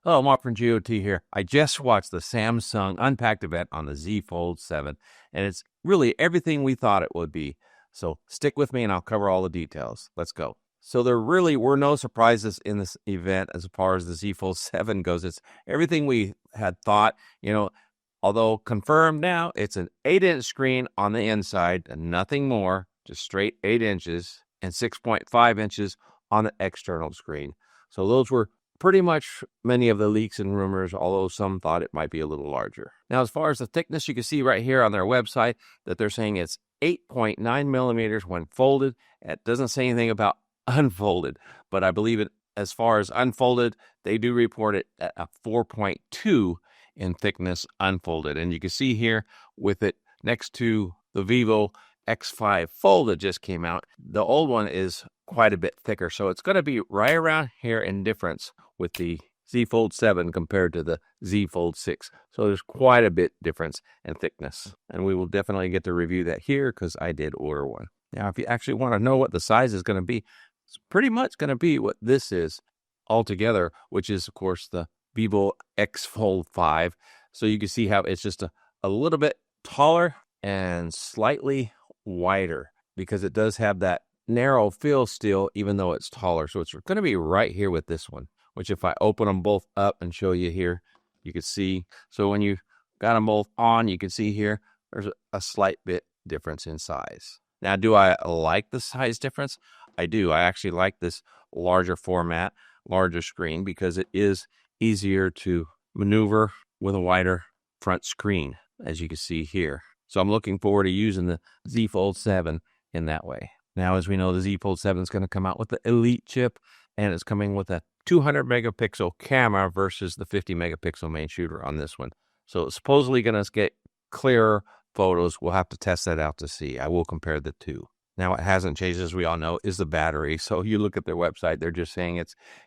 Hello, Mark from GOT here. I just watched the Samsung Unpacked event on the Z Fold 7, and it's really everything we thought it would be. So stick with me and I'll cover all the details. Let's go. So there really were no surprises in this event as far as the Z Fold 7 goes. It's everything we had thought, although confirmed now, it's an 8-inch screen on the inside and nothing more, just straight 8 inches and 6.5 inches on the external screen. So those were pretty much many of the leaks and rumors, although some thought it might be a little larger. Now, as far as the thickness, you can see right here on their website that they're saying it's 8.9 millimeters when folded. It doesn't say anything about unfolded, but I believe it as far as unfolded, they do report it at a 4.2 in thickness unfolded. And you can see here with it next to the Vivo X5 Fold that just came out, the old one is quite a bit thicker. So it's going to be right around here in difference with the Z Fold 7 compared to the Z Fold 6. So there's quite a bit difference in thickness. And we will definitely get to review that here because I did order one. Now, if you actually want to know what the size is going to be, it's pretty much going to be what this is altogether, which is, of course, the Vivo X Fold 5. So you can see how it's just a little bit taller and slightly wider because it does have that narrow feel still, even though it's taller. So it's going to be right here with this one, which if I open them both up and show you here, you can see. So when you got them both on, you can see here, there's a slight bit difference in size. Now, do I like the size difference? I do. I actually like this larger format, larger screen, because it is easier to maneuver with a wider front screen, as you can see here. So I'm looking forward to using the Z Fold 7 in that way. Now, as we know, the Z Fold 7 is going to come out with the Elite chip, and it's coming with a 200 megapixel camera versus the 50 megapixel main shooter on this one. So it's supposedly going to get clearer photos. We'll have to test that out to see. I will compare the two. Now, what hasn't changed, as we all know, is the battery. So you look at their website, they're just saying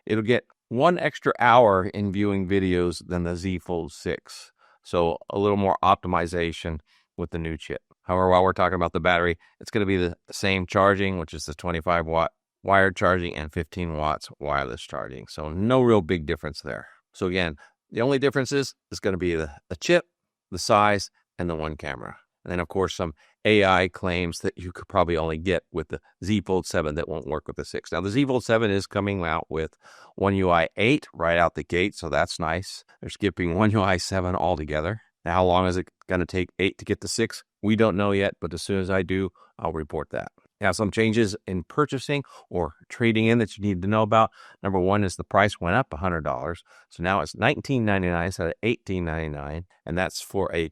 it'll get 1 extra hour in viewing videos than the Z Fold 6. So a little more optimization with the new chip. However, while we're talking about the battery, it's going to be the same charging, which is the 25 watt wired charging and 15 watts wireless charging. So no real big difference there. So again, the only difference is going to be the chip, the size, and the one camera. And then, of course, some AI claims that you could probably only get with the Z Fold 7 that won't work with the 6. Now, the Z Fold 7 is coming out with One UI 8 right out the gate, so that's nice. They're skipping One UI 7 altogether. Now, how long is it going to take 8 to get to 6? We don't know yet, but as soon as I do, I'll report that. Now, some changes in purchasing or trading in that you need to know about. Number one is the price went up $100. So now it's $19.99 instead of $18.99, and that's for a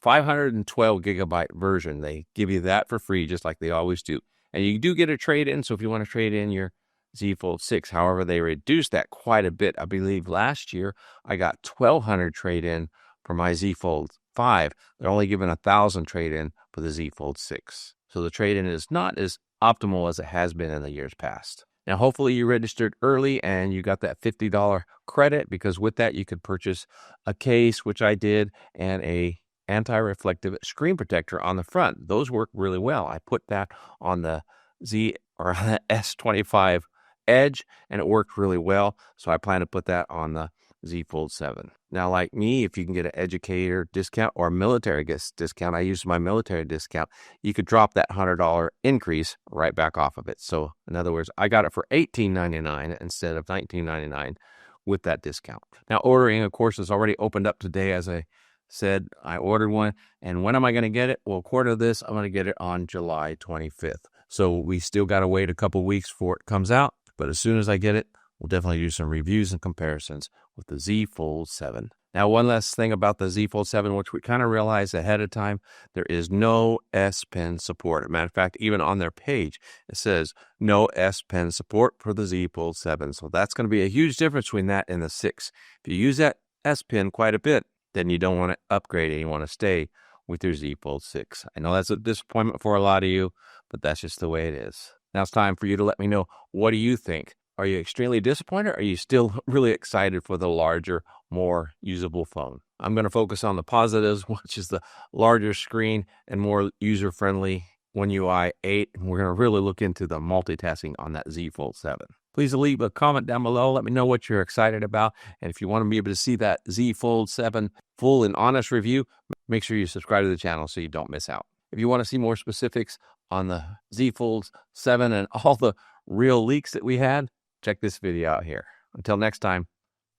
512 gigabyte version. They give you that for free, just like they always do. And you do get a trade-in, so if you want to trade in your Z Fold 6, however, they reduced that quite a bit. I believe last year I got 1,200 trade-in for my Z Fold 5. They're only giving 1,000 trade-in for the Z Fold 6. So the trade-in is not as optimal as it has been in the years past. Now, hopefully you registered early and you got that $50 credit, because with that you could purchase a case, which I did, and a anti-reflective screen protector on the front. Those work really well. I put that on the S25 Edge and it worked really well. So I plan to put that on the Z Fold 7. Now, like me, if you can get an educator discount or a military discount, I use my military discount, you could drop that $100 increase right back off of it. So in other words, I got it for $18.99 instead of $19.99 with that discount. Now, ordering, of course, is already opened up today. As I said, I ordered one. And when am I going to get it? Well, according to this, I'm going to get it on July 25th. So we still got to wait a couple weeks before it comes out. But as soon as I get it, we'll definitely do some reviews and comparisons with the Z Fold 7. Now, one last thing about the Z Fold 7, which we kind of realized ahead of time, there is no S Pen support. As a matter of fact, even on their page, it says no S Pen support for the Z Fold 7. So that's going to be a huge difference between that and the 6. If you use that S Pen quite a bit, then you don't want to upgrade it. You want to stay with your Z Fold 6. I know that's a disappointment for a lot of you, but that's just the way it is. Now it's time for you to let me know, what do you think? Are you extremely disappointed, or are you still really excited for the larger, more usable phone? I'm going to focus on the positives, which is the larger screen and more user-friendly One UI 8. And we're going to really look into the multitasking on that Z Fold 7. Please leave a comment down below. Let me know what you're excited about. And if you want to be able to see that Z Fold 7 full and honest review, make sure you subscribe to the channel so you don't miss out. If you want to see more specifics on the Z Fold 7 and all the real leaks that we had, check this video out here. Until next time,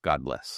God bless.